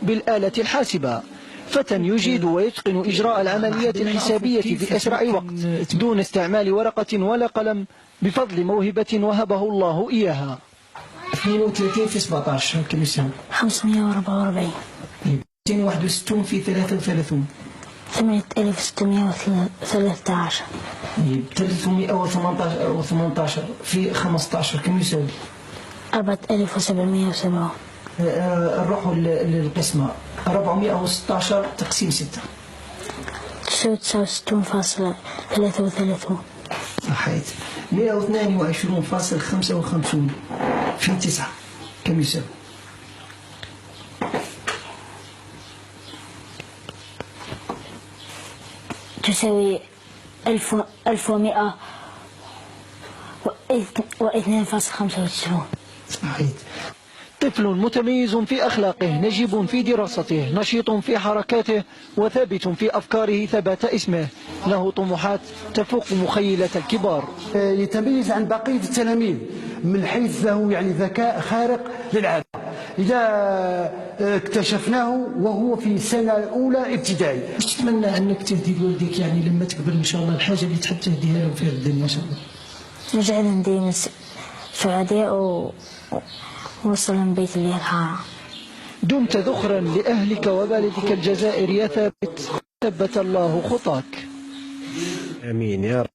بالآلة الحاسبة. فتى يجيد ويتقن إجراء العمليات الحسابية بأسرع وقت دون استعمال ورقة ولا قلم بفضل موهبة وهبه الله إياها. 32 في 17 كم يساوي؟ 544. 261 في 33 8613. 318 في 15 كم يساوي؟ 4707. نروحوا للقسمة 416 تقسيم 6 69.33. صحيت. 122.55 في 9 كم يساوي؟ تساوي 1102.95. صحيح. طفل متميز في أخلاقه، نجيب في دراسته، نشيط في حركاته، وثابت في أفكاره ثبات اسمه. له طموحات تفوق مخيلة الكبار. يتميز عن بقية التلاميذ من حيث له يعني ذكاء خارق للعادة. إذا اكتشفناه وهو في السنة الأولى ابتدائي. تتمنى أنك تهدي لوالديك يعني لما تكبر إن شاء الله الحاجة اللي تحب تهديها له في الدنيا إن شاء الله؟ نجعل ندير سعداء ووصل بيت الله الحرام. دمت ذخرا لأهلك وبلدك الجزائر يا ثابت، ثبت الله خطاك. آمين يا رب.